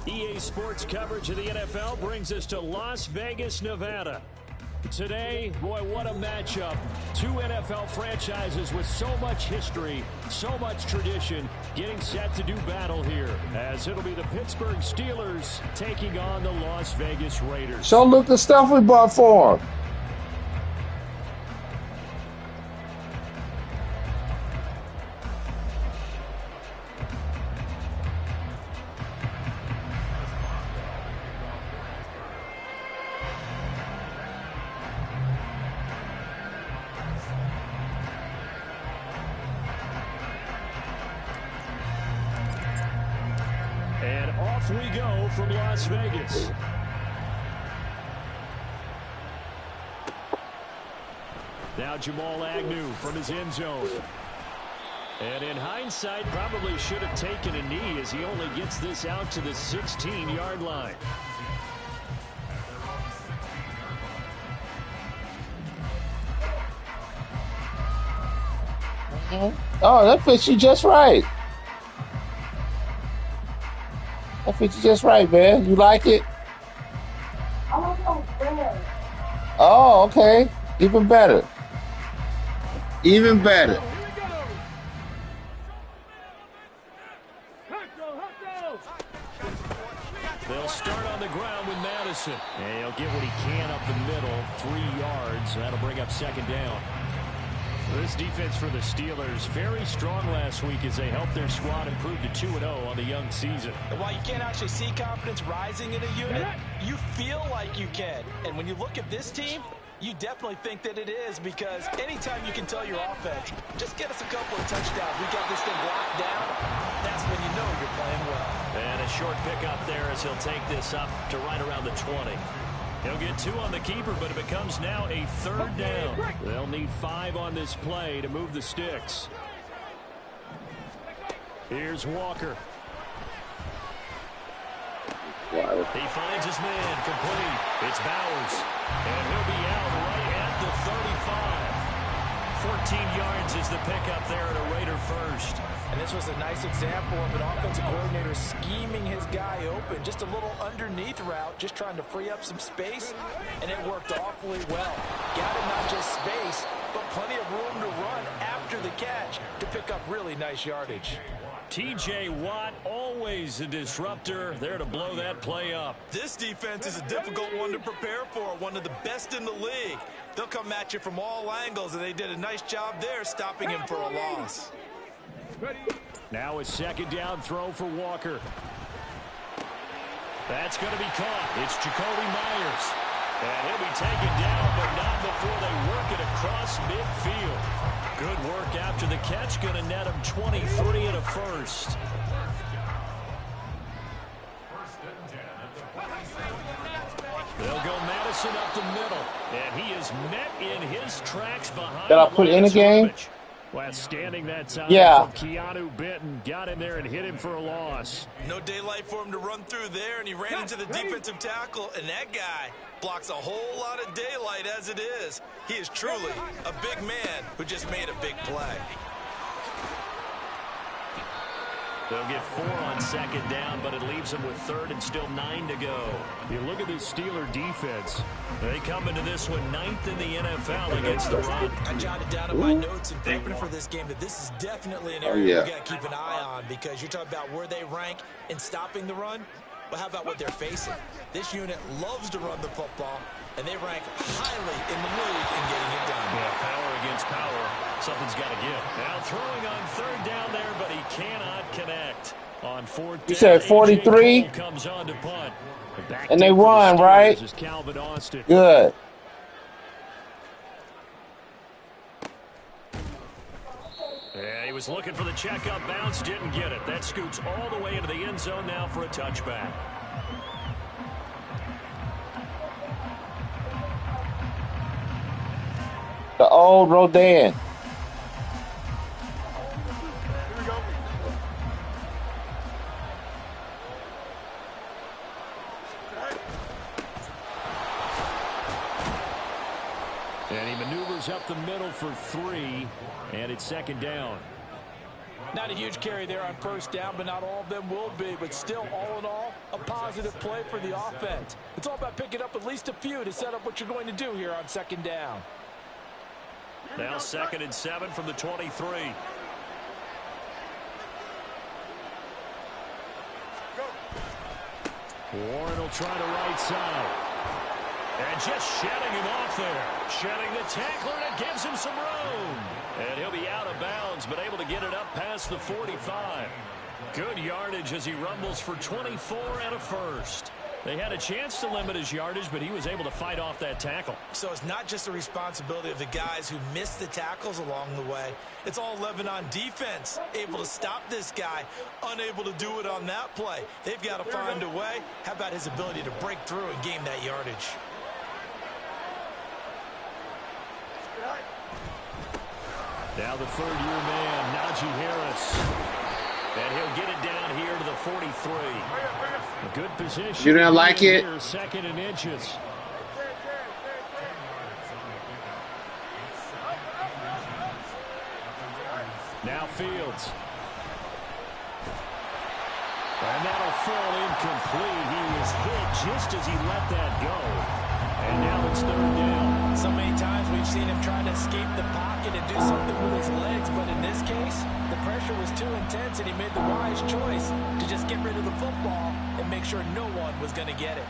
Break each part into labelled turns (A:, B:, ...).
A: EA Sports coverage of the NFL brings us to Las Vegas, Nevada. Today, boy, what a matchup. Two NFL franchises with so much history, so much tradition, getting set to do battle here, as it'll be the Pittsburgh Steelers taking on the Las Vegas Raiders.
B: So look the stuff we bought for them.
A: And off we go from Las Vegas. Now Jamal Agnew from his end zone. And in hindsight, probably should have taken a knee as he only gets this out to the 16-yard line.
B: Oh, that fits you just right. That fits you just right, man. You like it? Oh, okay. Even better. Even better.
A: They'll start on the ground with Madison. And he'll get what he can up the middle, 3 yards. That'll bring up second down. This defense for the Steelers, very strong last week as they helped their squad improve to 2-0 on the young season.
C: And while you can't actually see confidence rising in a unit, you feel like you can. And when you look at this team, you definitely think that it is, because anytime you can tell your offense, just get us a couple of touchdowns, we got this thing locked down, that's when you know you're playing well.
A: And a short pickup there as he'll take this up to right around the 20. He'll get 2 on the keeper, but it becomes now a 3rd down. They'll need 5 on this play to move the sticks. Here's Walker. He finds his man complete. It's Bowers. And he'll be out right at the 35. 14 yards is the pickup there at a Raider first.
C: And this was a nice example of an offensive coordinator scheming his guy open. Just a little underneath route, just trying to free up some space, and it worked awfully well. Got him not just space, but plenty of room to run after the catch to pick up really nice yardage.
A: T.J. Watt, always a disruptor, there to blow that play up.
D: This defense is a difficult one to prepare for, one of the best in the league. They'll come at you from all angles, and they did a nice job there stopping him for a loss.
A: Now a second down throw for Walker. That's going to be caught. It's Jacoby Myers. And he'll be taken down, but not before they work it across midfield. Good work after the catch. Going to net him 23 and a first. They'll go Madison up the middle. And he is met in his tracks behind.
B: Did I put in a game?
A: Well, standing that time
B: Yeah.
A: from Keanu Benton. Got in there and hit him for a loss.
D: No daylight for him to run through there, and he ran into the defensive tackle, and that guy blocks a whole lot of daylight as it is. He is truly a big man who just made a big play.
A: They'll get 4 on second down, but it leaves them with 3rd and still 9 to go. You look at this Steeler defense. They come into this one 9th in the NFL against the run.
C: I jotted down in my notes and prepping for this game that this is definitely an area we got to keep an eye on, because you're talking about where they rank in stopping the run. But how about what they're facing? This unit loves to run the football, and they rank highly in the league in getting it done.
A: Yeah, power against power. Something's got to give. Now throwing on 3rd down there, but he cannot connect. On 4th down,
B: you said 43?
A: Comes on to punt.
B: And they won, right?
A: Calvin Austin.
B: Good.
A: Yeah, he was looking for the checkup bounce, didn't get it. That scoots all the way into the end zone now for a touchback.
B: The old Rodan.
A: And he maneuvers up the middle for 3, and it's 2nd down.
C: Not a huge carry there on 1st down, but not all of them will be. But still, all in all, a positive play for the offense. It's all about picking up at least a few to set up what you're going to do here on second down.
A: Now 2nd and 7 from the 23. Warren will try to right side. And just shedding him off there. Shedding the tackler, and it gives him some room. And he'll be out of bounds, but able to get it up past the 45. Good yardage as he rumbles for 24 and a first. They had a chance to limit his yardage, but he was able to fight off that tackle.
D: So it's not just the responsibility of the guys who missed the tackles along the way. It's all 11 on defense. Able to stop this guy, unable to do it on that play. They've got to find a way. How about his ability to break through and gain that yardage?
A: Now the third-year man, Najee Harris. And he'll get it down here to the 43. A good position.
B: You didn't like it?
A: Here, 2nd and inches. Now Fields. And that'll fall incomplete. He was hit just as he let that go. And now it's 3rd down.
C: So many times we've seen him try to escape the pocket and do something with his legs, but in this case, the pressure was too intense and he made the wise choice to just get rid of the football and make sure no one was going to get it.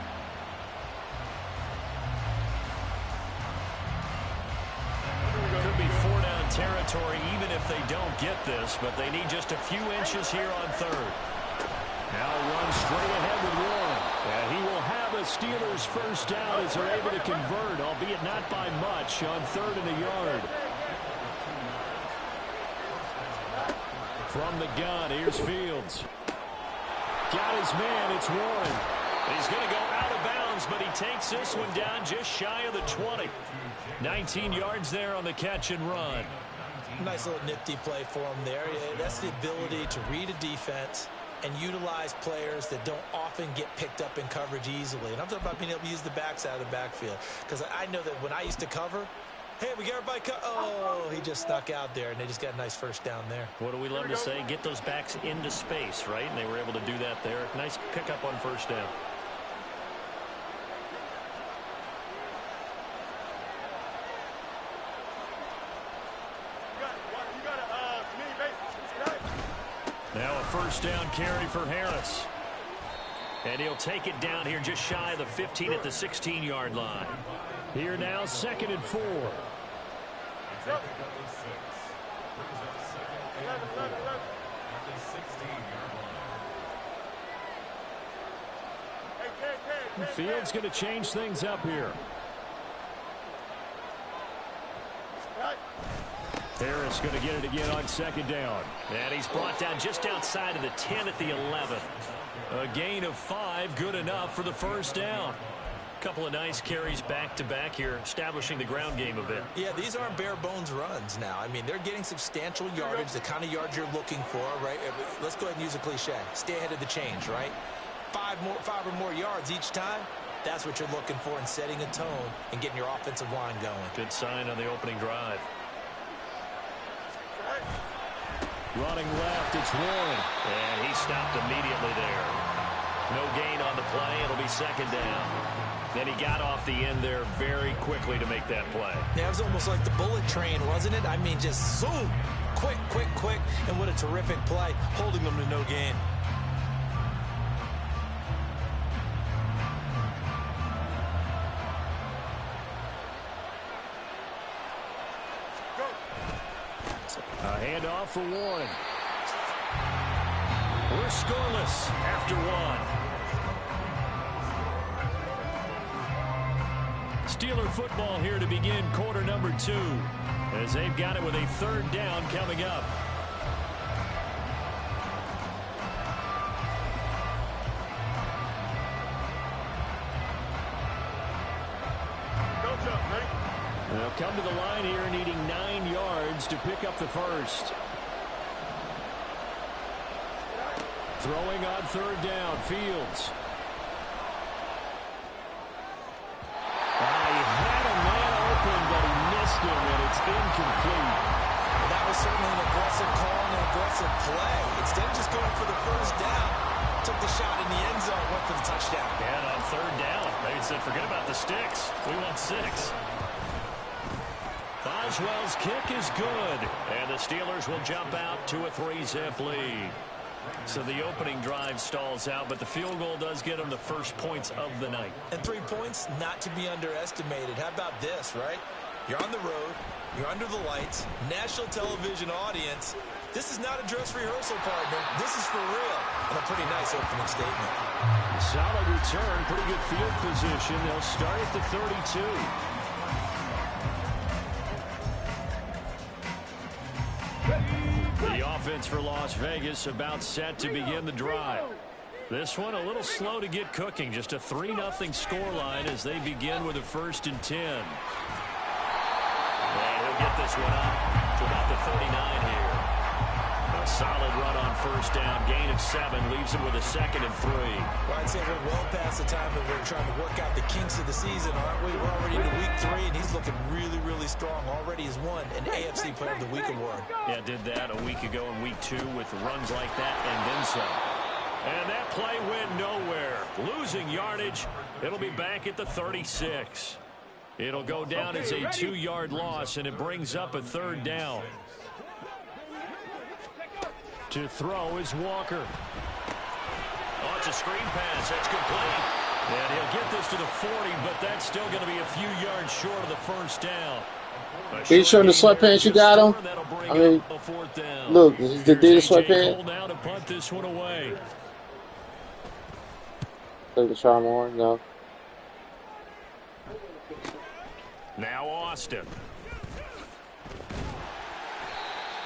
A: Could be 4-down territory even if they don't get this, but they need just a few inches here on 3rd. Now run straight ahead with Warren. And he will have a Steelers first down as they're able to convert, albeit not by much, on 3rd and a yard. From the gun, here's Fields. Got his man, it's Warren. He's going to go out of bounds, but he takes this one down just shy of the 20. 19 yards there on the catch and run.
C: Nice little nifty play for him there. Yeah, that's the ability to read a defense and utilize players that don't often get picked up in coverage easily. And I'm talking about being able to use the backside of the backfield. Because I know that when I used to cover, hey, we got everybody oh, he just snuck out there, and they just got a nice first down there.
A: What do we love to say? Get those backs into space, right? And they were able to do that there. Nice pickup on first down. Now a first down carry for Harris. And he'll take it down here just shy of the 15 at the 16-yard line. Here now, 2nd and 4. Fields going to change things up here. Harris going to get it again on 2nd down. And he's brought down just outside of the 10 at the 11. A gain of 5, good enough for the first down. Couple of nice carries back-to-back here, establishing the ground game a bit.
C: Yeah, these aren't bare-bones runs now. I mean, they're getting substantial yardage, the kind of yards you're looking for, right? Let's go ahead and use a cliche. Stay ahead of the change, right? 5 or more yards each time. That's what you're looking for in setting a tone and getting your offensive line going.
A: Good sign on the opening drive. Running left, it's Warren. And he stopped immediately there. No gain on the play. It'll be 2nd down. Then he got off the end there very quickly to make that play.
C: Yeah, it was almost like the bullet train, wasn't it? I mean, just zoom. Quick, quick, quick. And what a terrific play, holding them to no gain.
A: A handoff for Warren. We're scoreless after 1. Steeler football here to begin quarter number 2, as they've got it with a 3rd down coming up. They'll come to the line here needing 9 yards to pick up the first. Throwing on 3rd down, Fields. He had a man open, but he missed him, and it's incomplete.
C: Well, that was certainly an aggressive call and an aggressive play. Instead of just going for the first down, took the shot in the end zone, went for the touchdown.
A: And on third down, they said, forget about the sticks. We want 6. Boswell's kick is good, and the Steelers will jump out to a 3-zip lead. So the opening drive stalls out, but the field goal does get them the first points of the night.
C: And 3 points, not to be underestimated. How about this, right? You're on the road, you're under the lights, national television audience. This is not a dress rehearsal, partner. This is for real. And a pretty nice opening statement.
A: Solid return, pretty good field position. They'll start at the 32. The offense for Las Vegas about set to begin the drive. This one a little slow to get cooking. Just a 3-0 scoreline as they begin with a 1st and 10. And he'll get this one up to about the 39 here. A solid run on 1st down. Gain of 7 leaves him with a 2nd and 3.
C: Well, I'd say we're well past the time that we're trying to work out the kinks of the season, aren't we? We're already into week 3, and he's looking really, really strong. Already has won an AFC Player of the Week award.
A: Yeah, did that a week ago in week 2 with runs like that and then some. And that play went nowhere. Losing yardage. It'll be back at the 36. It'll go down as a 2-yard loss, and it brings up a 3rd down. To throw is Walker. Oh, it's a screen pass. That's complete. And he'll get this to the 40, but that's still going to be a few yards short of the 1st down.
B: Are you showing the sweatpants you got on? I mean, look, is the Adidas sweatpants?
A: Now to punt this one away.
B: Take the charm on, no.
A: Now Austin.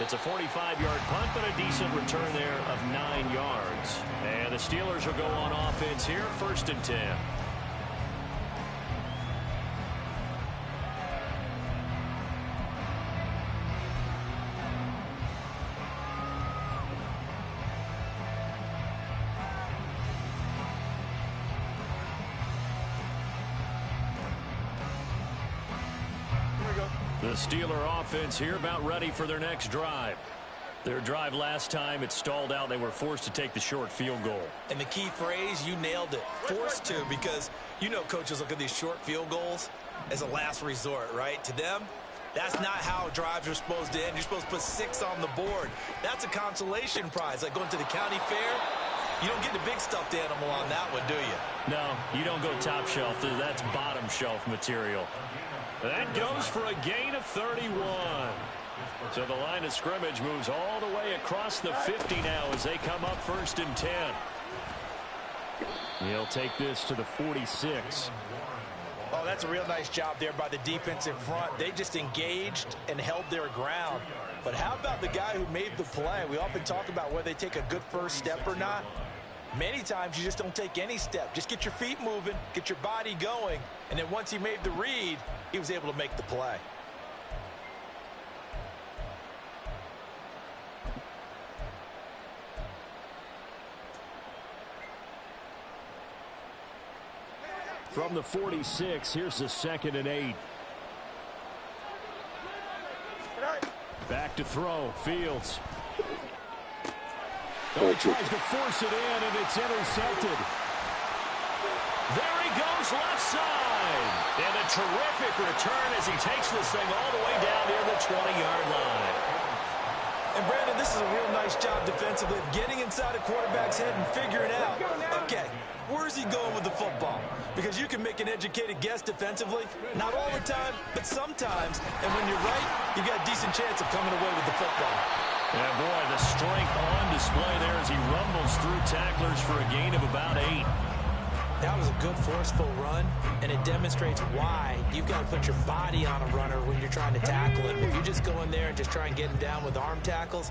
A: It's a 45-yard punt, but a decent return there of 9 yards. And the Steelers will go on offense here, 1st and 10. The Steeler offense here about ready for their next drive. Their drive last time, it stalled out. They were forced to take the short field goal.
C: And the key phrase, you nailed it. Forced to, because you know coaches look at these short field goals as a last resort, right? To them, that's not how drives are supposed to end. You're supposed to put 6 on the board. That's a consolation prize, like going to the county fair. You don't get the big stuffed animal on that one, do you?
A: No, you don't go top shelf. That's bottom shelf material. That goes for a gain of 31. So the line of scrimmage moves all the way across the 50 now as they come up 1st and 10. He'll take this to the 46.
C: Oh, that's a real nice job there by the defensive front. They just engaged and held their ground. But how about the guy who made the play? We often talk about whether they take a good first step or not. Many times you just don't take any step. Just get your feet moving, get your body going, and then once he made the read, he was able to make the play.
A: From the 46, here's the 2nd and 8. Back to throw, Fields. Oh, he tries to force it in, and it's intercepted. There he goes, left side. And a terrific return as he takes this thing all the way down near the 20-yard line.
C: And, Brandon, this is a real nice job defensively of getting inside a quarterback's head and figuring out, okay, where's he going with the football? Because you can make an educated guess defensively. Not all the time, but sometimes. And when you're right, you've got a decent chance of coming away with the football.
A: Yeah, boy, the strength on display there as he rumbles through tacklers for a gain of about 8.
C: That was a good forceful run, and it demonstrates why you've got to put your body on a runner when you're trying to tackle him. If you just go in there and just try and get him down with arm tackles,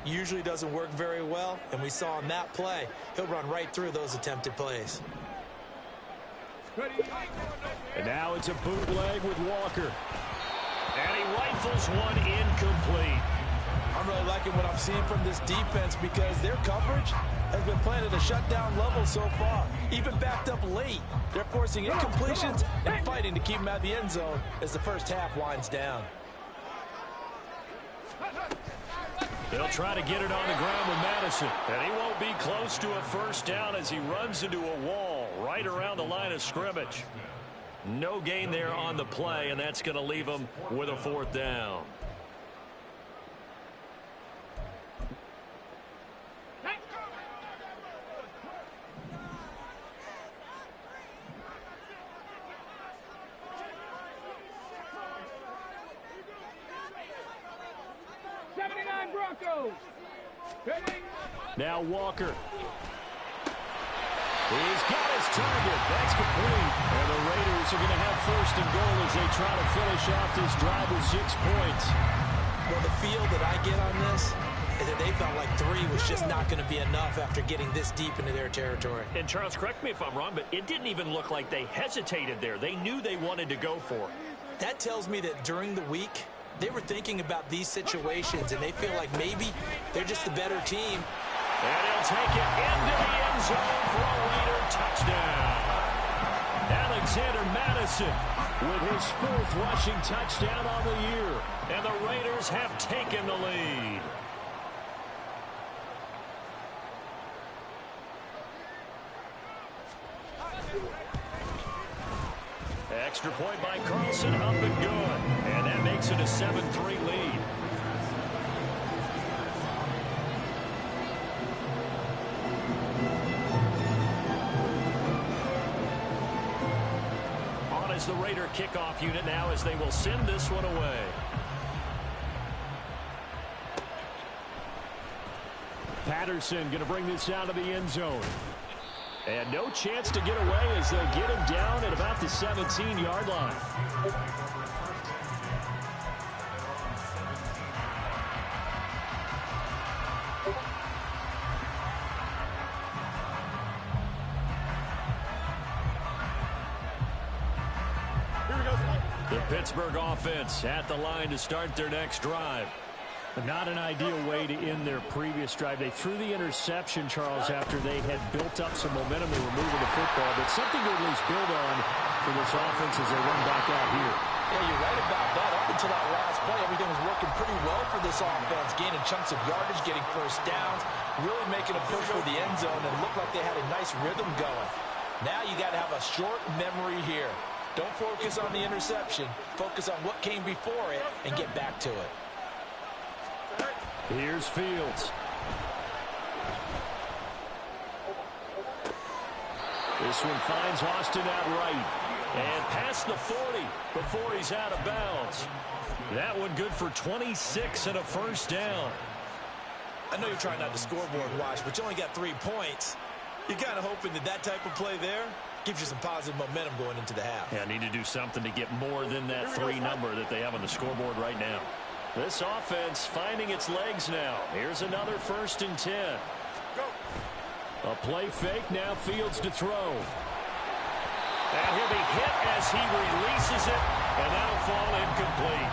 C: usually doesn't work very well, and we saw in that play, he'll run right through those attempted plays.
A: And now it's a bootleg with Walker. And he rifles one incomplete.
C: I'm really liking what I'm seeing from this defense because their coverage has been playing at a shutdown level so far. Even backed up late, they're forcing incompletions and fighting to keep them out of the end zone as the first half winds down.
A: They'll try to get it on the ground with Madison. And he won't be close to a first down as he runs into a wall right around the line of scrimmage. No gain there on the play, and that's going to leave him with a fourth down. Now Walker. He's got his target. That's complete. And the Raiders are going to have first and goal as they try to finish off this drive with 6 points.
C: Well, the feel that I get on this is that they felt like 3 was just not going to be enough after getting this deep into their territory.
A: And Charles, correct me if I'm wrong, but it didn't even look like they hesitated there. They knew they wanted to go for it.
C: That tells me that during the week, they were thinking about these situations, and they feel like maybe they're just the better team.
A: And he'll take it into the end zone for a Raider touchdown. Alexander Madison with his 4th rushing touchdown on the year. And the Raiders have taken the lead. Extra point by Carlson, up and good. And that makes it a 7-3 lead. On is the Raider kickoff unit now as they will send this one away. Patterson going to bring this out of the end zone. And no chance to get away as they'll get him down at about the 17-yard line. The Pittsburgh offense at the line to start their next drive. Not an ideal way to end their previous drive. They threw the interception, Charles, after they had built up some momentum. They were moving the football, but something to at least build on for this offense as they run back out here.
C: Yeah, you're right about that. Up until that last play, everything was working pretty well for this offense, gaining chunks of yardage, getting first downs, really making a push for the end zone, and it looked like they had a nice rhythm going. Now you got to have a short memory here. Don't focus on the interception. Focus on what came before it and get back to it.
A: Here's Fields. This one finds Austin outright. And past the 40 before he's out of bounds. That one good for 26 and a first down.
C: I know you're trying not to scoreboard watch, but you only got 3 points. You're kind of hoping that that type of play there gives you some positive momentum going into the half.
A: Yeah, need to do something to get more than that 3 number that they have on the scoreboard right now. This offense finding its legs now. Here's another 1st and 10. A play fake, now Fields to throw. And he'll be hit as he releases it, and that'll fall incomplete.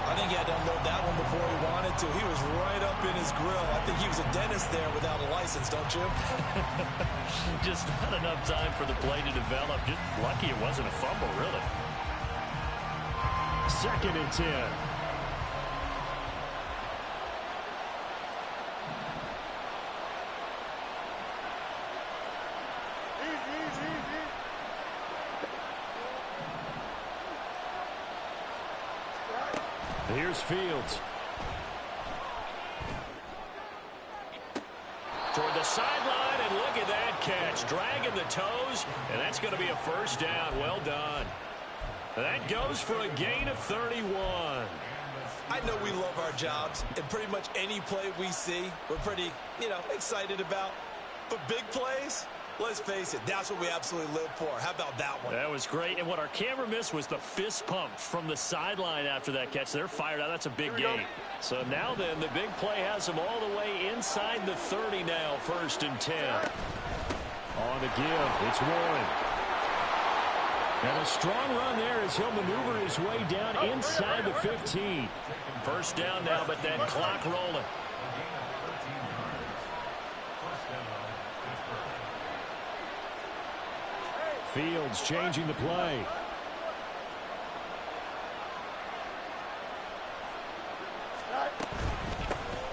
C: I think he had to unload that one before he wanted to. He was right up in his grill. I think he was a dentist there without a license, don't you?
A: Just not enough time for the play to develop. Just lucky it wasn't a fumble, really. 2nd and 10. Here's Fields. Toward the sideline, and look at that catch. Dragging the toes, and that's going to be a first down. Well done. That goes for a gain of 31.
C: I know we love our jobs, and pretty much any play we see, we're pretty, excited about. But big plays, let's face it, that's what we absolutely live for. How about that one?
A: That was great. And what our camera missed was the fist pump from the sideline after that catch. They're fired out. That's a big gain. So now then, the big play has them all the way inside the 30 now, 1st and 10. On the give, it's Warren. And a strong run there as he'll maneuver his way down inside the 15. First down now, but that clock rolling. Fields changing the play.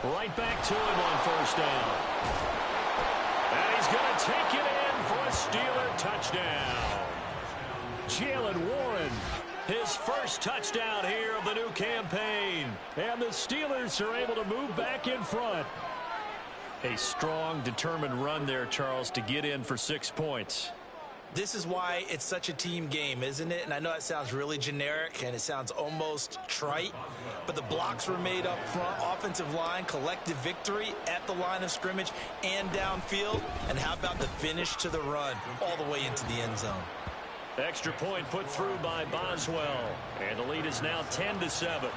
A: Right to him on first down. And he's going to take it in for a Steeler touchdown. Jalen Warren, his first touchdown here of the new campaign. And the Steelers are able to move back in front. A strong, determined run there, Charles, to get in for 6 points.
C: This is why it's such a team game, isn't it? And I know it sounds really generic and it sounds almost trite, but the blocks were made up front, offensive line, collective victory at the line of scrimmage and downfield. And how about the finish to the run all the way into the end zone?
A: Extra point put through by Boswell. And the lead is now 10-7.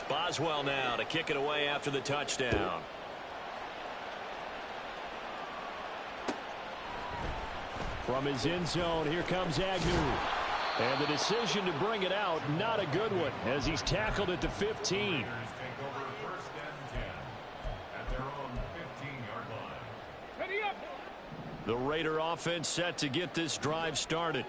A: Boswell now to kick it away after the touchdown. From his end zone, here comes Agnew. And the decision to bring it out, not a good one, as he's tackled at the 15. The Raider offense set to get this drive started.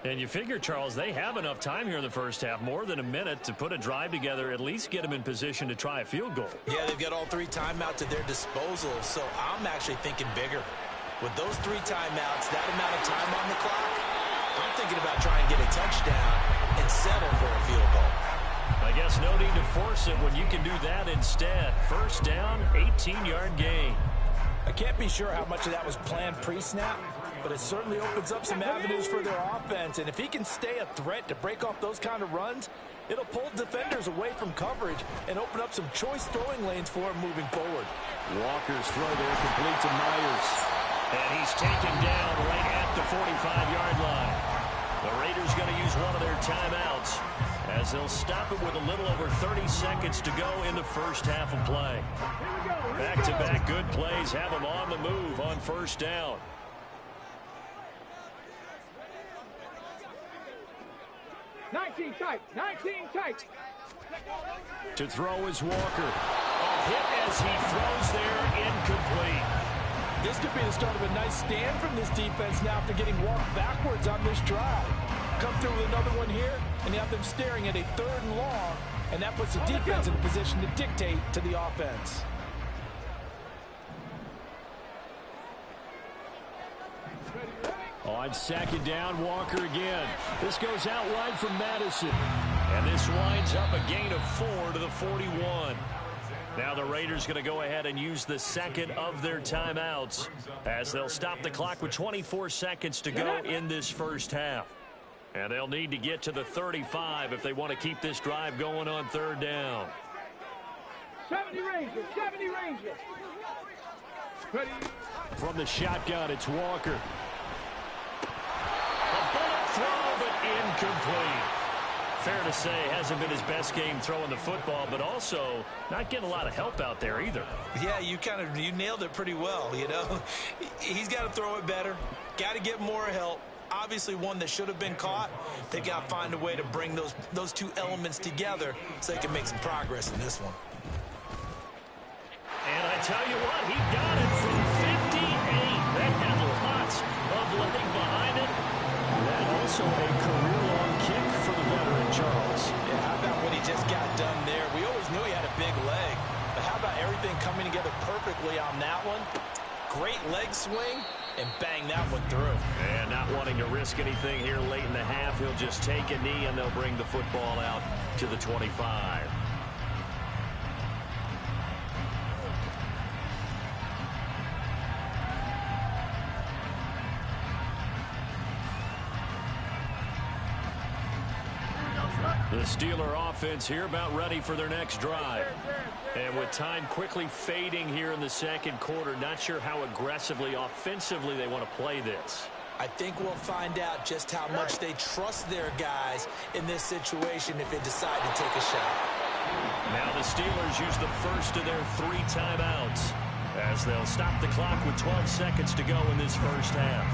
A: And you figure, Charles, they have enough time here in the first half, more than a minute, to put a drive together, at least get them in position to try a field goal.
C: Yeah, they've got all 3 timeouts at their disposal, so I'm actually thinking bigger. With those 3 timeouts, that amount of time on the clock, I'm thinking about trying to get a touchdown and settle for a field goal.
A: I guess no need to force it when you can do that instead. First down, 18-yard gain.
C: I can't be sure how much of that was planned pre-snap, but it certainly opens up some avenues for their offense. And if he can stay a threat to break off those kind of runs, it'll pull defenders away from coverage and open up some choice throwing lanes for him moving forward.
A: Walker's throw there complete to Myers. And he's taken down right at the 45-yard line. The Raiders going to use one of their timeouts as they'll stop it with a little over 30 seconds to go in the first half of play. Back-to-back good plays have them on the move on first down.
E: Nineteen tight.
A: To throw is Walker. A hit as he throws there, incomplete.
C: This could be the start of a nice stand from this defense now after getting walked backwards on this drive. Come through with another one here, and you have them staring at a 3rd and long, and that puts the defense in a position to dictate to the offense.
A: On 2nd down, Walker again. This goes out wide from Madison. And this winds up a gain of 4 to the 41. Now the Raiders going to go ahead and use the second of their timeouts as they'll stop the clock with 24 seconds to go in this first half. And they'll need to get to the 35 if they want to keep this drive going on 3rd down.
E: 70 Rangers. Ready.
A: From the shotgun, it's Walker. A bullet throw, but incomplete. Fair to say, hasn't been his best game throwing the football, but also not getting a lot of help out there either.
C: Yeah, you nailed it pretty well, you know. He's got to throw it better, got to get more help. Obviously one that should have been caught. They've got to find a way to bring those 2 elements together so they can make some progress in this one.
A: And I tell you what, he got it from 58. That had lots of letting behind it. And also a career-long kick for the veteran, Charles.
C: Yeah, how about what he just got done there? We always knew he had a big leg, but how about everything coming together perfectly on that one? Great leg swing, and bang that one through.
A: And not wanting to risk anything here late in the half, he'll just take a knee, and they'll bring the football out to the 25. The Steeler offense here about ready for their next drive. And with time quickly fading here in the second quarter, not sure how aggressively, offensively they want to play this.
C: I think we'll find out just how much they trust their guys in this situation if they decide to take a shot.
A: Now the Steelers use the first of their 3 timeouts as they'll stop the clock with 12 seconds to go in this first half.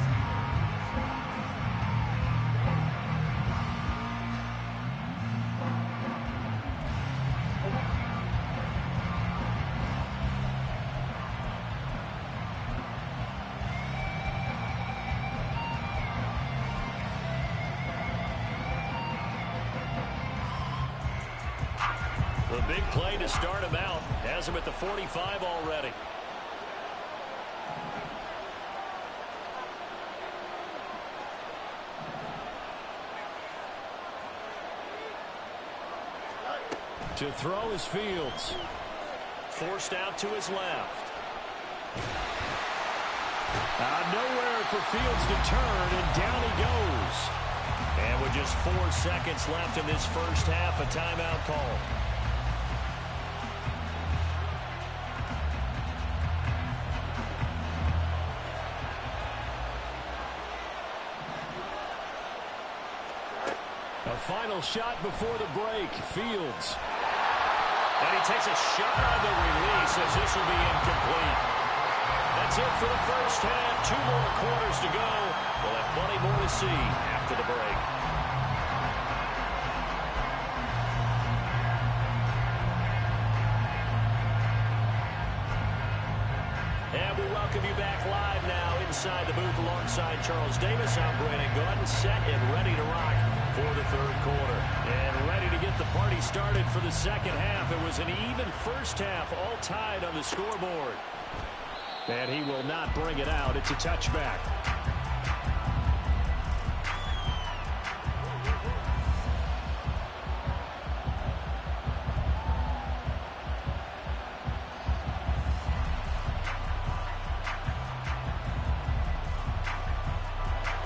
A: The big play to start him out. Has him at the 45 already. To throw is Fields. Forced out to his left. Nowhere for Fields to turn, and down he goes. And with just 4 seconds left in this first half, a timeout call. A final shot before the break. Fields. And he takes a shot on the release as this will be incomplete. That's it for the first half. 2 more quarters to go. We'll have plenty more to see after the break. And we welcome you back live now inside the booth alongside Charles Davis. I'm Brandon Gordon, set and ready to rock for the third quarter. And ready to get the party started for the second half. It was an even first half, all tied on the scoreboard. And he will not bring it out. It's a touchback.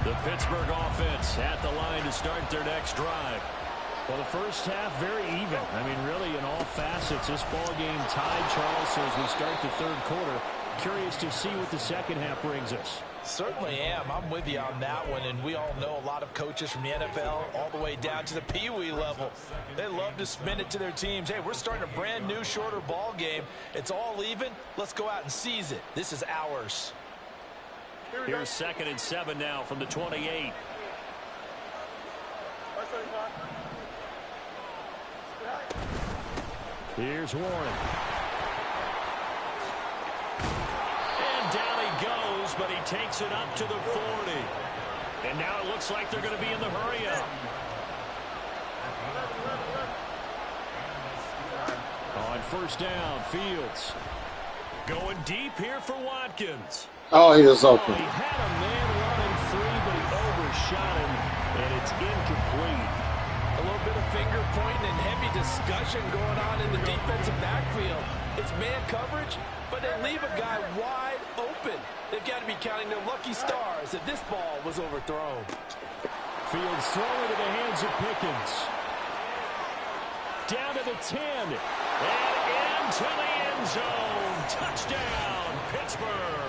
A: The Pittsburgh offense at the line to start their next drive. Well, the first half very even. I mean, really in all facets, this ball game tied, Charles. So as we start the third quarter, curious to see what the second half brings us.
C: Certainly am. I'm with you on that one, and we all know a lot of coaches from the NFL all the way down to the Pee-wee level. They love to spin it to their teams. Hey, we're starting a brand new, shorter ball game. It's all even. Let's go out and seize it. This is ours.
A: Here's 2nd and 7 now from the 28. Here's Warren. And down he goes, but he takes it up to the 40. And now it looks like they're going to be in the hurry-up. On first down, Fields. Going deep here for Watkins.
B: Oh, he was open.
A: He had a man running free, but he overshot him, and it's incomplete.
C: A little bit of finger pointing and heavy discussion going on in the defensive backfield. It's man coverage, but they leave a guy wide open. They've got to be counting their lucky stars that this ball was overthrown.
A: Fields throwing to the hands of Pickens. Down to the 10. And into the end zone. Touchdown, Pittsburgh.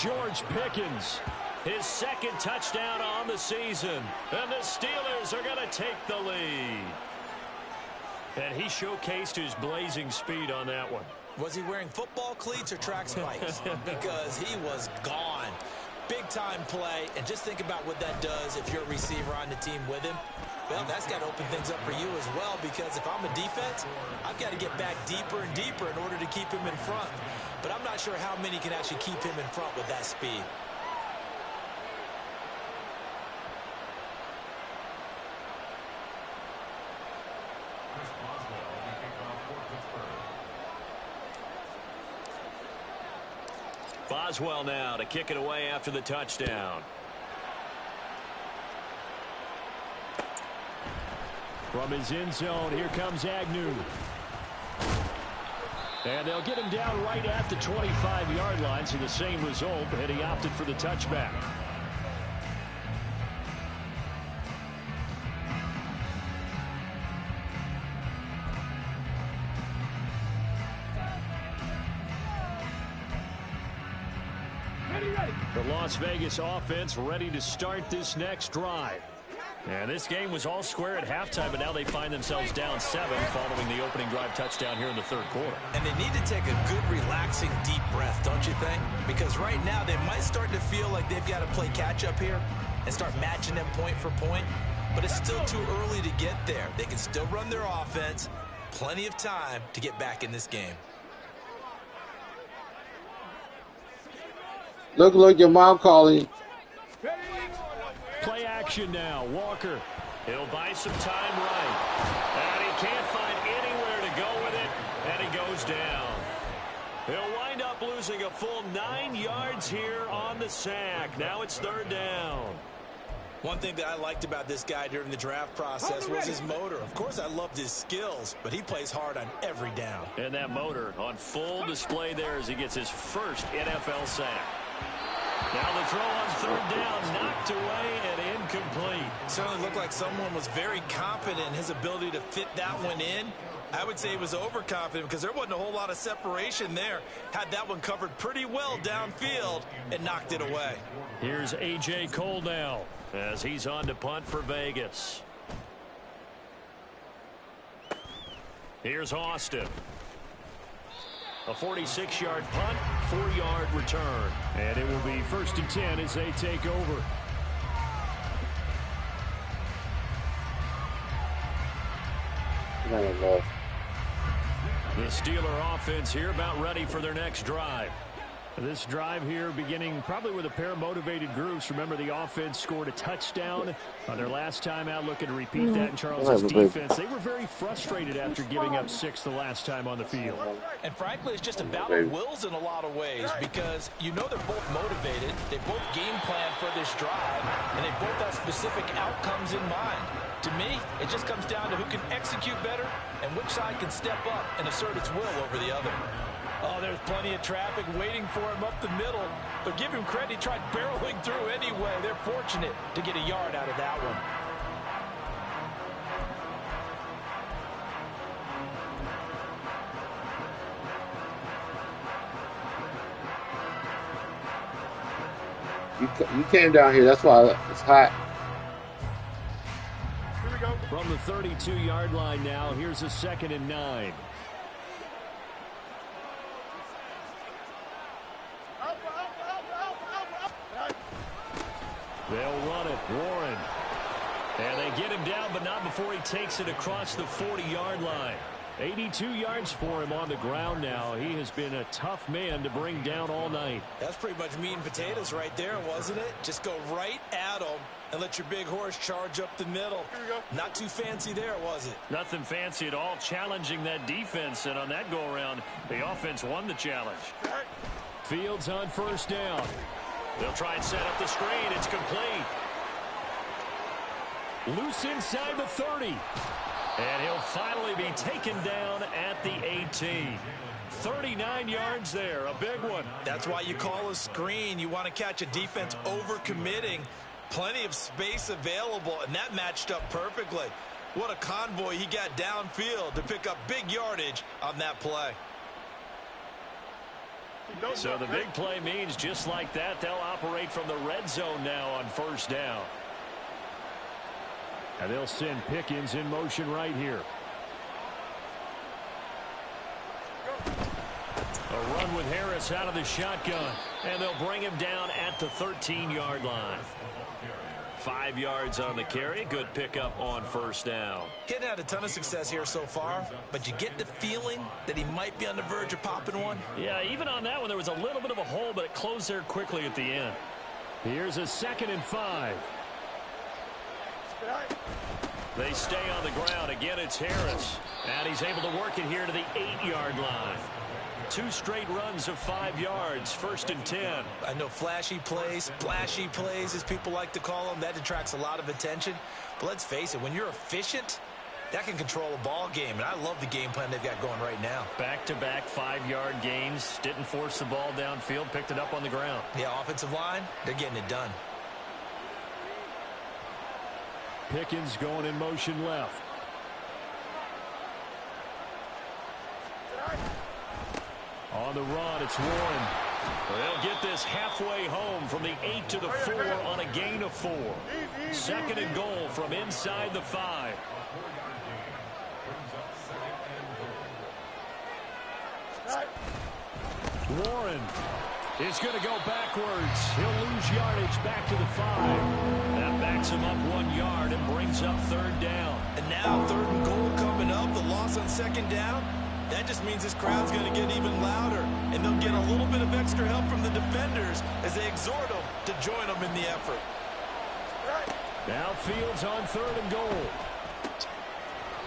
A: George Pickens, his 2nd touchdown on the season. And the Steelers are going to take the lead. And he showcased his blazing speed on that one.
C: Was he wearing football cleats or track spikes? Because he was gone. Big-time play. And just think about what that does if you're a receiver on the team with him. Well, that's got to open things up for you as well, because if I'm a defense, I've got to get back deeper and deeper in order to keep him in front. But I'm not sure how many can actually keep him in front with that speed.
A: Boswell now to kick it away after the touchdown. From his end zone, here comes Agnew. And they'll get him down right at the 25-yard line, so the same result, and he opted for the touchback. The Las Vegas offense ready to start this next drive. And this game was all square at halftime, but now they find themselves down 7 following the opening drive touchdown here in the third quarter.
C: And they need to take a good, relaxing, deep breath, don't you think? Because right now they might start to feel like they've got to play catch-up here and start matching them point for point. But it's still too early to get there. They can still run their offense. Plenty of time to get back in this game.
B: Look, your mom calling.
A: Play action now. Walker. He'll buy some time right. And he can't find anyone go with it, and he goes down. He'll wind up losing a full 9 yards here on the sack. Now it's 3rd down.
D: One thing that I liked about this guy during the draft process was his motor. Of course, I loved his skills, but he plays hard on every down.
A: And that motor on full display there as he gets his first NFL sack. Now the throw on 3rd down, knocked away and incomplete.
D: Certainly looked like someone was very confident in his ability to fit that one in. I would say he was overconfident because there wasn't a whole lot of separation there. Had that one covered pretty well downfield and knocked it away.
A: Here's A.J. Cole now as he's on to punt for Vegas. Here's Austin. A 46-yard punt, 4-yard return. And it will be 1st and 10 as they take over. The Steeler offense here about ready for their next drive. This drive here beginning probably with a pair of motivated groups. Remember, the offense scored a touchdown on their last time out, looking to repeat that in Charles' defense. They were very frustrated after giving up 6 the last time on the field.
C: And frankly, it's just a battle of wills in a lot of ways because you know they're both motivated. They both game plan for this drive, and they both have specific outcomes in mind. To me, it just comes down to who can execute better and which side can step up and assert its will over the other. Oh, there's plenty of traffic waiting for him up the middle. But give him credit, he tried barreling through anyway. They're fortunate to get a yard out of that one.
B: You came down here, that's why it's hot.
E: Here we go.
A: From the 32-yard line now, here's a 2nd and 9. They'll run it, Warren. And they get him down, but not before he takes it across the 40-yard line. 82 yards for him on the ground now. He has been a tough man to bring down all night.
D: That's pretty much meat and potatoes right there, wasn't it? Just go right at him and let your big horse charge up the middle.
E: Here we go.
D: Not too fancy there, was it?
A: Nothing fancy at all, challenging that defense. And on that go-around, the offense won the challenge. Fields on 1st down. They'll try and set up the screen. It's complete. Loose inside the 30. And he'll finally be taken down at the 18. 39 yards there, a big one.
D: That's why you call a screen. You want to catch a defense over-committing. Plenty of space available, and that matched up perfectly. What a convoy he got downfield to pick up big yardage on that play.
A: So the big play means just like that, they'll operate from the red zone now on 1st down. And they'll send Pickens in motion right here. A run with Harris out of the shotgun. And they'll bring him down at the 13-yard line. 5 yards on the carry. Good pickup on 1st down.
D: Getting had a ton of success here so far, but you get the feeling that he might be on the verge of popping one.
A: Yeah, even on that one, there was a little bit of a hole, but it closed there quickly at the end. Here's a 2nd and 5. They stay on the ground. Again, it's Harris. And he's able to work it here to the 8-yard line. 2 straight runs of 5 yards. 1st and 10.
D: I know flashy plays, splashy plays, as people like to call them, that attracts a lot of attention. But let's face it, when you're efficient, that can control a ball game. And I love the game plan they've got going right now.
A: Back-to-back 5-yard gains. Didn't force the ball downfield. Picked it up on the ground.
D: Yeah, offensive line, they're getting it done.
A: Pickens going in motion left. On the run, it's Warren. They'll get this halfway home from the 8 to the 4 on a gain of 4. 2nd and goal from inside the 5. Warren is going to go backwards. He'll lose yardage back to the 5. That backs him up 1 yard and brings up 3rd down.
D: And now 3rd and goal coming up. The loss on 2nd down. That just means this crowd's going to get even louder. And they'll get a little bit of extra help from the defenders as they exhort them to join them in the effort.
A: Now Fields on 3rd and goal.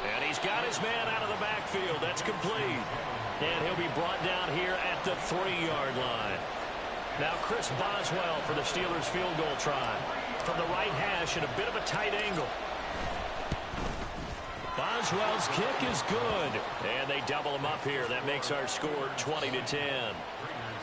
A: And he's got his man out of the backfield. That's complete. And he'll be brought down here at the 3-yard line. Now Chris Boswell for the Steelers field goal try. From the right hash at a bit of a tight angle. Boswell's kick is good. And they double him up here. That makes our score 20-10.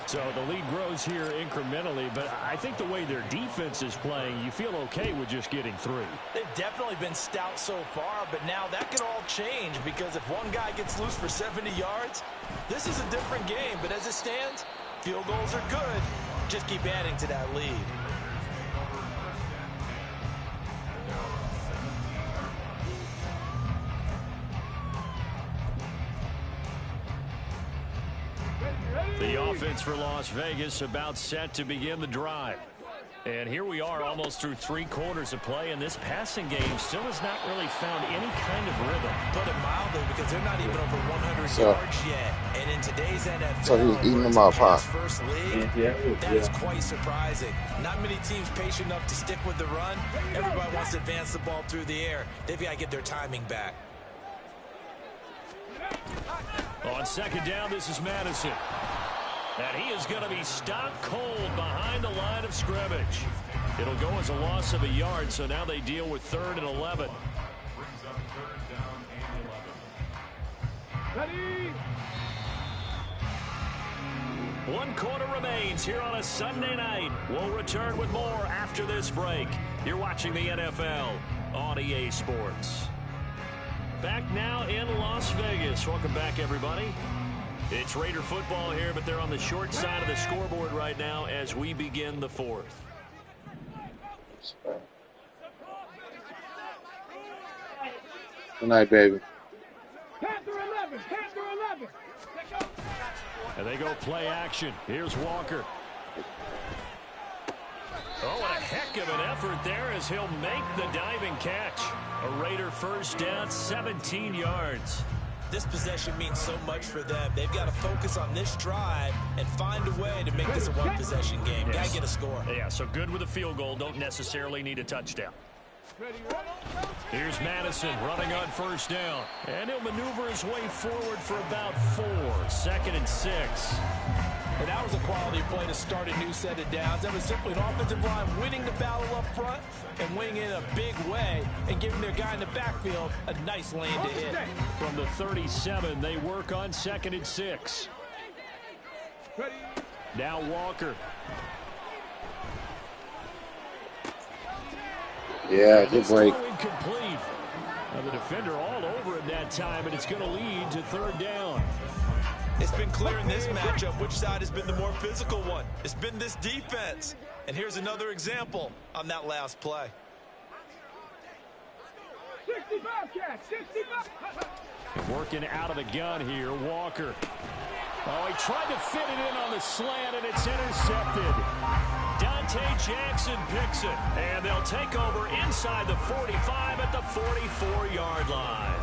F: So the lead grows here incrementally, but I think the way their defense is playing, you feel okay with just getting 3.
C: They've definitely been stout so far, but now that could all change because if one guy gets loose for 70 yards, this is a different game. But as it stands, field goals are good. Just keep adding to that lead.
A: The offense for Las Vegas about set to begin the drive. And here we are almost through 3 quarters of play, and this passing game still has not really found any kind of rhythm.
C: Put it mildly, because they're not even over 100 yards yet. And in today's NFL,
B: So he's eating them up, huh?
C: first league, that is quite surprising. Not many teams patient enough to stick with the run. Everybody wants to advance the ball through the air. They've got to get their timing back.
A: On second down, this is Madison. And he is going to be stopped cold behind the line of scrimmage. It'll go as a loss of a yard, so now they deal with 3rd and 11.
E: Ready?
A: 1 quarter remains here on a Sunday night. We'll return with more after this break. You're watching the NFL on EA Sports. Back now in Las Vegas. Welcome back, everybody. It's Raider football here, but they're on the short side of the scoreboard right now as we begin the 4th.
B: Good night, baby.
E: Panther 11. Panther 11.
A: And they go play action. Here's Walker. Oh, what a heck of an effort there as he'll make the diving catch. A Raider first down, 17 yards.
C: This possession means so much for them. They've got to focus on this drive and find a way to make this a one-possession game.
A: Yes.
C: Got to get a score.
A: Yeah, so good with a field goal. Don't necessarily need a touchdown. Here's Madison running on first down. And he'll maneuver his way forward for about 4. 2nd and 6.
C: And that was a quality play to start a new set of downs. That was simply an offensive line winning the battle up front and winning it in a big way and giving their guy in the backfield a nice lane to hit.
A: From the 37, they work on 2nd and 6. Now Walker.
B: Yeah, good break.
A: Incomplete. Now the defender all over it that time, and it's going to lead to 3rd down.
C: It's been clear in this matchup which side has been the more physical one. It's been this defense. And here's another example on that last play.
E: 65 catch. 65.
A: Working out of the gun here, Walker. Oh, he tried to fit it in on the slant, and it's intercepted. Dante Jackson picks it, and they'll take over inside the 45 at the 44-yard line.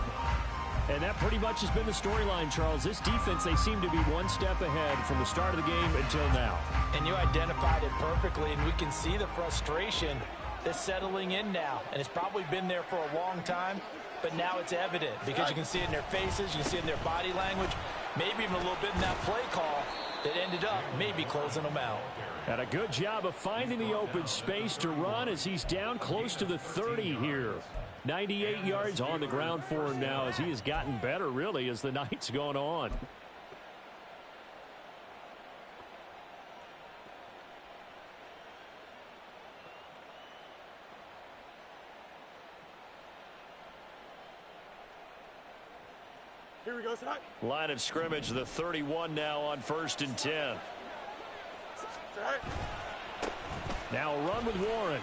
A: And that pretty much has been the storyline, Charles. This defense, they seem to be one step ahead from the start of the game until now.
C: And you identified it perfectly, and we can see the frustration that's settling in now. And it's probably been there for a long time, but now it's evident because you can see it in their faces, you can see it in their body language, maybe even a little bit in that play call that ended up maybe closing them out.
A: And a good job of finding the open space to run as he's down close to the 30 here. 98 yards on the ground for him now as he has gotten better, really, as the night's gone on.
E: Here we go, side.
A: Line of scrimmage, the 31 now on 1st and 10. Now a run with Warren.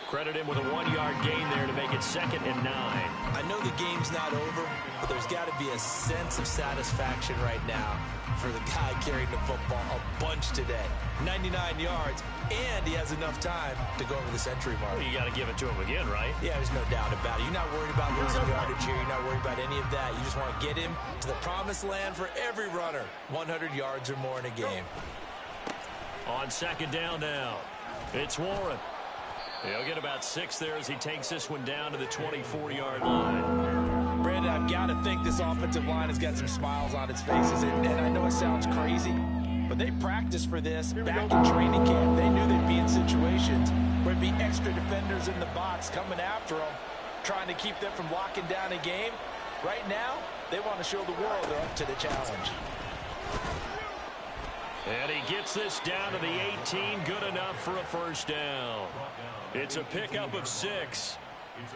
A: Credit him with a 1-yard gain there to make it 2nd and 9.
C: I know the game's not over, but there's got to be a sense of satisfaction right now for the guy carrying the football a bunch today. 99 yards, and he has enough time to go over the century mark.
A: Well, you got to give it to him again, right?
C: Yeah, there's no doubt about it. You're not worried about losing yardage here. You're not worried about any of that. You just want to get him to the promised land for every runner. 100 yards or more in a game.
A: On 2nd down now, it's Warren.
F: He'll get about 6 there as he takes this one down to the 24-yard line.
C: Brandon, I've got to think this offensive line has got some smiles on its faces. And I know it sounds crazy, but they practiced for this back in training camp. They knew they'd be in situations where there'd be extra defenders in the box coming after them, trying to keep them from locking down a game. Right now, they want to show the world they're up to the challenge.
F: And he gets this down to the 18, good enough for a first down. It's a pickup of 6.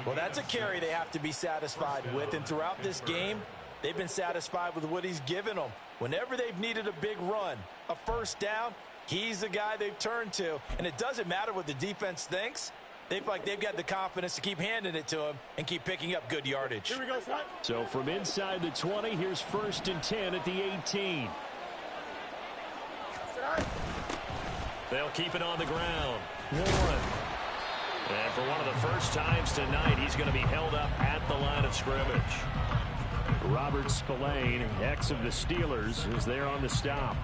C: Well, that's a carry they have to be satisfied with, and throughout this game, they've been satisfied with what he's given them. Whenever they've needed a big run, a first down, he's the guy they've turned to. And it doesn't matter what the defense thinks. They feel like they've got the confidence to keep handing it to him and keep picking up good yardage.
E: Here we go, son.
A: So from inside the 20, here's 1st and 10 at the 18.
F: They'll keep it on the ground. Warren. And for one of the first times tonight, he's going to be held up at the line of scrimmage.
A: Robert Spillane, ex of the Steelers, is there on the stop.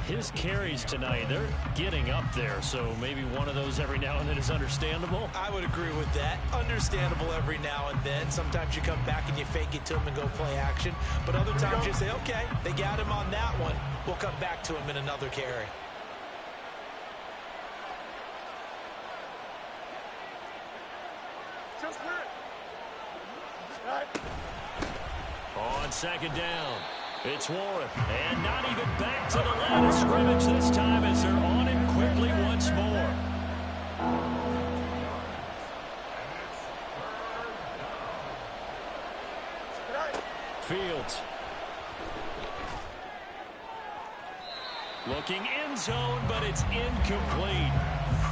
F: His carries tonight, they're getting up there, so maybe one of those every now and then is understandable.
D: I would agree with that. Understandable every now and then. Sometimes you come back and you fake it to him and go play action. But other times you say, okay, they got him on that one. We'll come back to him in another carry.
F: On 2nd down, it's Warren. And not even back to the line of scrimmage this time as they're on him quickly once more.
A: Fields.
F: Looking end zone, but it's incomplete.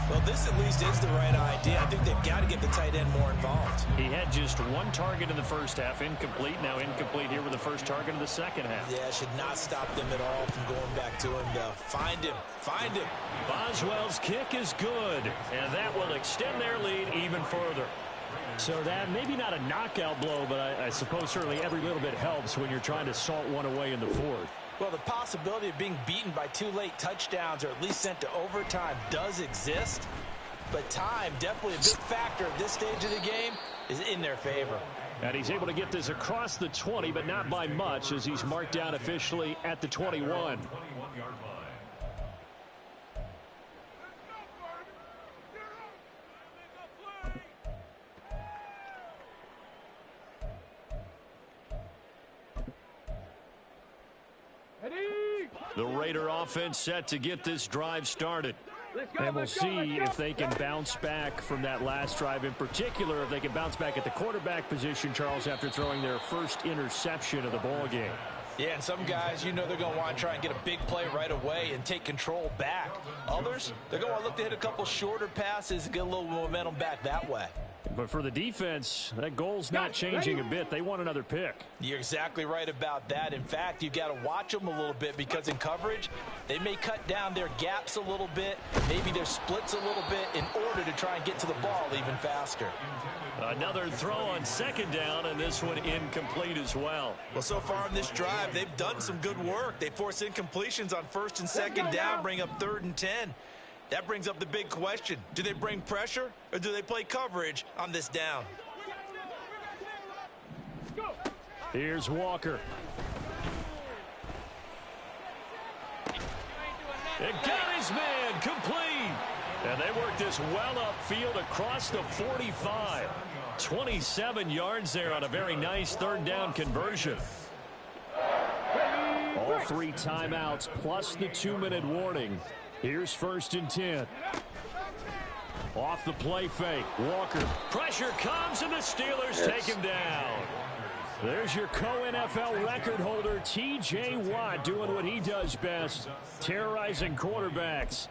D: Well, this at least is the right idea. I think they've got to get the tight end more involved.
F: He had just 1 target in the first half, incomplete. Now incomplete here with the first target of the second half.
D: Yeah, should not stop them at all from going back to him, though. Find him. Find him.
F: Boswell's kick is good, and that will extend their lead even further.
A: So that maybe not a knockout blow, but I suppose certainly every little bit helps when you're trying to salt one away in the 4th.
C: Well, the possibility of being beaten by 2 late touchdowns or at least sent to overtime does exist. But time, definitely a big factor at this stage of the game, is in their favor.
A: And he's able to get this across the 20, but not by much as he's marked down officially at the 21.
F: The Raider offense set to get this drive started.
A: And we'll see if they can bounce back from that last drive, in particular if they can bounce back at the quarterback position, Charles, after throwing their first interception of the ball game.
C: Yeah, and some guys, you know they're going to want to try and get a big play right away and take control back. Others, they're going to want to look to hit a couple shorter passes and get a little momentum back that way.
A: But for the defense, that goal's not changing a bit. They want another pick.
C: You're exactly right about that. In fact, you've got to watch them a little bit because in coverage, they may cut down their gaps a little bit, maybe their splits a little bit in order to try and get to the ball even faster.
F: Another throw on 2nd down, and this one incomplete as well.
D: Well, so far in this drive, they've done some good work. They force incompletions on 1st and 2nd down, bring up 3rd and 10. That brings up the big question. Do they bring pressure or do they play coverage on this down?
A: Here's Walker.
F: It got his man complete. And they work this well upfield across the 45. 27 yards there on a very nice 3rd down conversion.
A: All 3 timeouts plus the 2-minute warning. Here's 1st and 10. Off the play fake. Walker.
F: Pressure comes, and the Steelers take him down.
A: There's your co-NFL record holder, T.J. Watt, doing what he does best, terrorizing quarterbacks.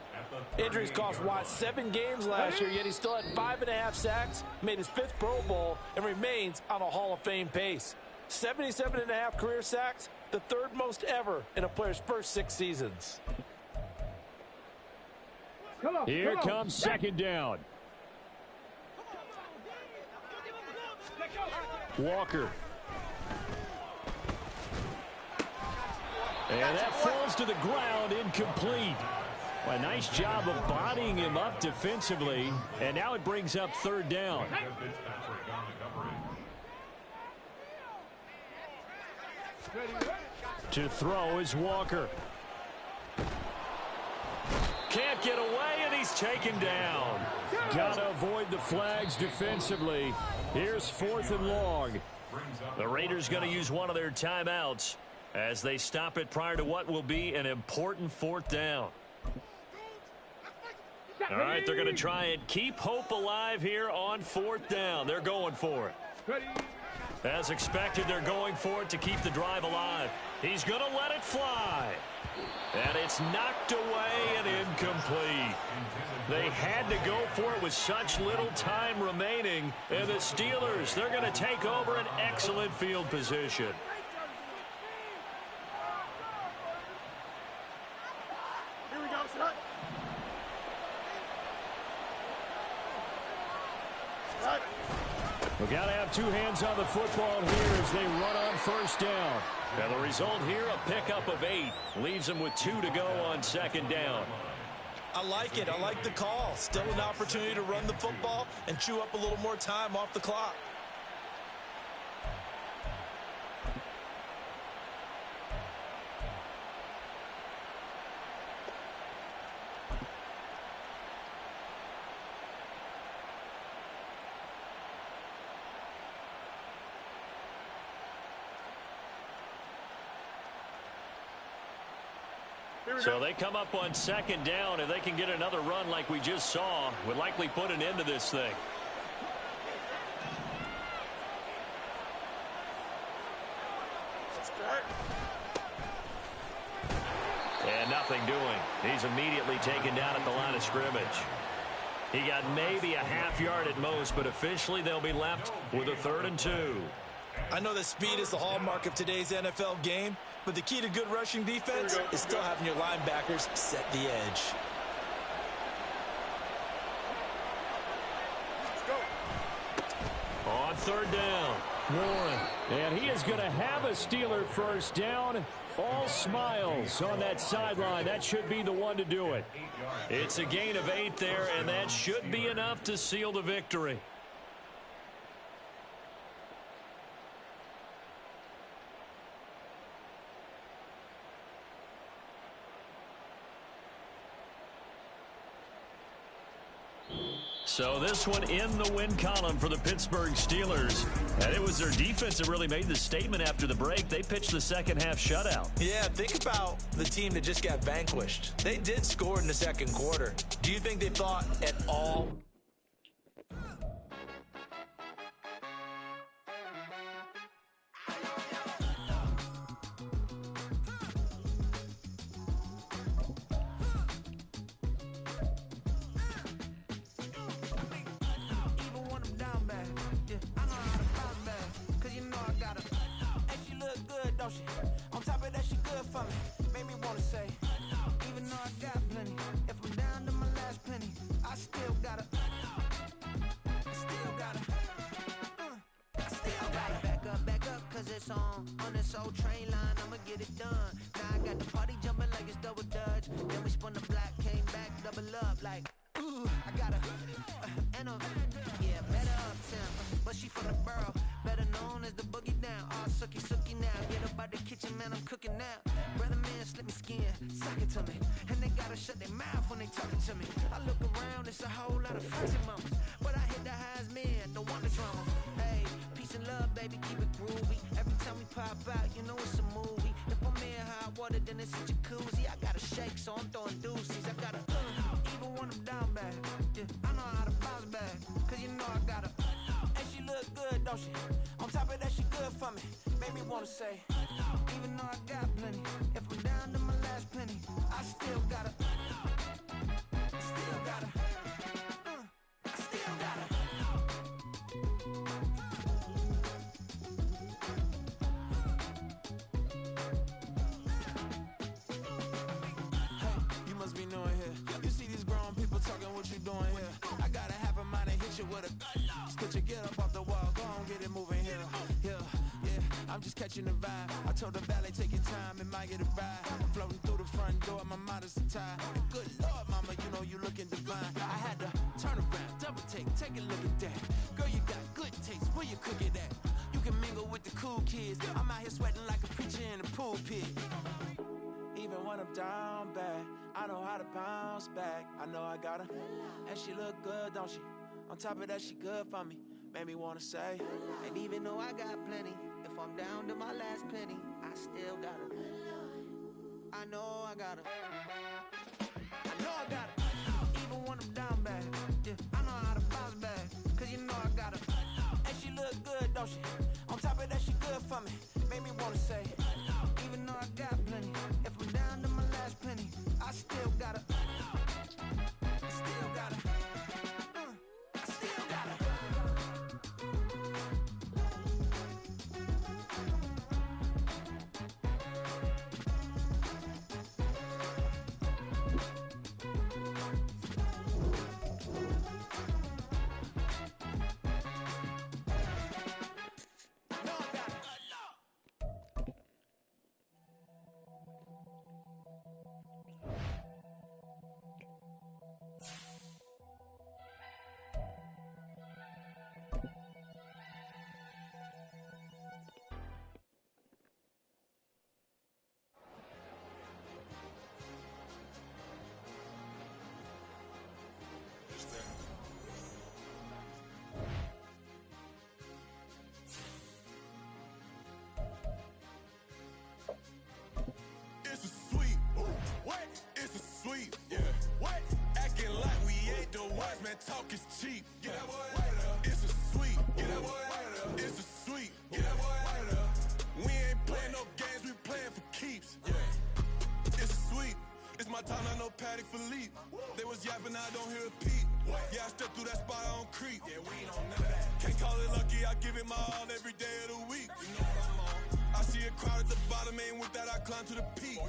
C: Injuries cost Watt 7 games last year, yet he still had 5.5 sacks, made his 5th Pro Bowl, and remains on a Hall of Fame pace. 77.5 career sacks, the 3rd most ever in a player's first 6 seasons.
A: Here comes 2nd down. Walker. And that falls to the ground, incomplete. Well, a nice job of bodying him up defensively, and now it brings up third down. To throw is Walker. Can't get away, and he's taken down. Got to avoid the flags defensively. Here's 4th and long. The Raiders going to use one of their timeouts as they stop it prior to what will be an important 4th down. All right, they're going to try and keep hope alive here on 4th down. They're going for it. As expected, they're going for it to keep the drive alive. He's going to let it fly. And it's knocked away and incomplete. They had to go for it with such little time remaining. And the Steelers, they're going to take over an excellent field position.
E: Here we go, son. Right.
A: We've got to have two hands on the football here as they run on 1st down. And the result here, a pickup of 8. Leaves them with 2 to go on 2nd down.
D: I like it. I like the call. Still an opportunity to run the football and chew up a little more time off the clock.
A: So they come up on 2nd down, and they can get another run like we just saw. Would likely put an end to this thing. And nothing doing. He's immediately taken down at the line of scrimmage. He got maybe a half yard at most, but officially they'll be left with a 3rd and 2.
D: I know that speed is the hallmark of today's NFL game, but the key to good rushing defense is still having your linebackers set the edge.
E: Let's go.
A: On 3rd down, Warren. And he is going to have a Steeler 1st down. All smiles on that sideline. That should be the one to do it. It's a gain of 8 there, and that should be enough to seal the victory. So this one in the win column for the Pittsburgh Steelers. And it was their defense that really made the statement after the break. They pitched the second half shutout.
D: Yeah, think about the team that just got vanquished. They did score in the 2nd quarter. Do you think they thought at all?
G: On top of that, she good for me. Made me wanna say, even though I got plenty, if I'm down to my last penny, I still gotta back up, cause it's on this old train line, I'ma get it done. Now I got the party jumping like it's double dutch. Then we spun the block, came back, double up, like, ooh, I gotta, yeah, better up temp, but she from the borough, better known as the boogie down, all sucky now, get up out the kitchen, man, I'm cooking now, brother man, slip me skin, suck it to me, and they gotta shut their mouth when they talking to me, I look around, it's a whole lot of flexing mamas, but I hit the highs, man, don't want the drama, hey, peace and love, baby, keep it groovy, every time we pop out, you know it's a movie, if I'm in hot water, then it's a jacuzzi, I gotta shake, so I'm throwing deuces, I gotta, even when I'm down bad, yeah, I know how to bounce back, cause you know I gotta, and she look good, don't she, on top of that, she good for me, made me wanna say, even though I got plenty, if I'm down to my last penny, I still gotta, I'm just catching the vibe. I told the valet, take your time, it might get a ride. Floating through the front door, my mind is tied. Good Lord, mama, you know you looking divine. I had to turn around, double take a look at that. Girl, you got good taste, where you cook it at? You can mingle with the cool kids. I'm out here sweating like a preacher in a pulpit. Even when I'm down bad, I know how to bounce back. I know I got her, and she look good, don't she? On top of that, she good for me. Made me wanna say, and even though I got plenty, if I'm down to my last penny, I still got her. I know I got her. I know I got her. Even when I'm down bad, yeah, I know how to bounce back. Cause you know I got her. And she look good, don't she? On top of that, she good for me. Made me wanna say, even though I got plenty, if I'm down to my last penny, I still got her. I still got her. I still got her.
H: It's a sweet, what? It's a sweet, yeah. What? Acting like we ain't the ones, man. Talk is cheap. Get that boy out of there. It's a sweet, get that boy out of there. It's a sweet, get that boy out of there. We ain't playing no games, we playing for keeps. Yeah. It's sweet. It's my time, I know Patty Philippe. They was yapping, I don't hear a peep. Yeah, I step through that spot, I don't creep. Yeah, we ain't on none of that. Can't call it lucky, I give it my all every day of the week. You know what I'm on. I see a crowd at the bottom, and with that I climb to the peak.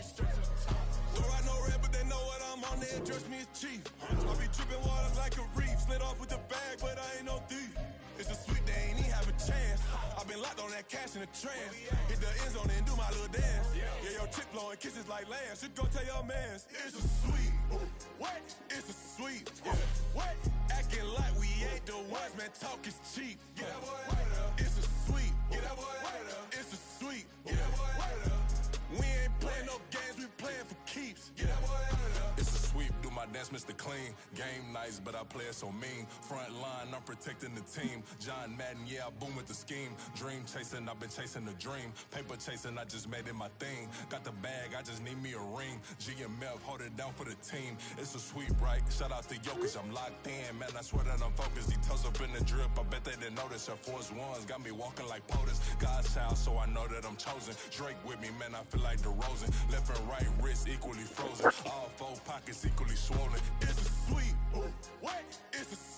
H: Throw out no red, but they know what I'm on, they address me as chief. I be dripping water like a reef, slid off with the bag, but I ain't no thief. It's a sweet, they ain't even have a chance. I been locked on that cash in a trance. Hit the end zone and do my little dance. Yeah, your chick blowing kisses like lambs. You go tell your mans. It's a sweet, what? It's a sweet, yeah. What? Acting like we ain't the ones, man. Talk is cheap. Get that boy out of there. It's a sweet, get that boy out of there. It's a sweet, get that boy out of there. We ain't playing no games, we playing for keeps. Get that boy out of there. It's a sweep, do my dance, Mr. Clean. Game nice, but I play it so mean. Front line, I'm protecting the team. John Madden, yeah, I boom with the scheme. Dream chasing, I've been chasing the dream. Paper chasing, I just made it my thing. Got the bag, I just need me a ring. G and Mel, hold it down for the team. It's a sweep, right? Shout out to Jokic, I'm locked in. Man, I swear that I'm focused. These toes up in the drip, I bet they didn't notice. Air Force Ones got me walking like POTUS. God's child, so I know that I'm chosen. Drake with me, man, I feel like DeRozan. Left and right wrist equally frozen. All four pockets equally swollen. It's a sweet, what? It's a sweet.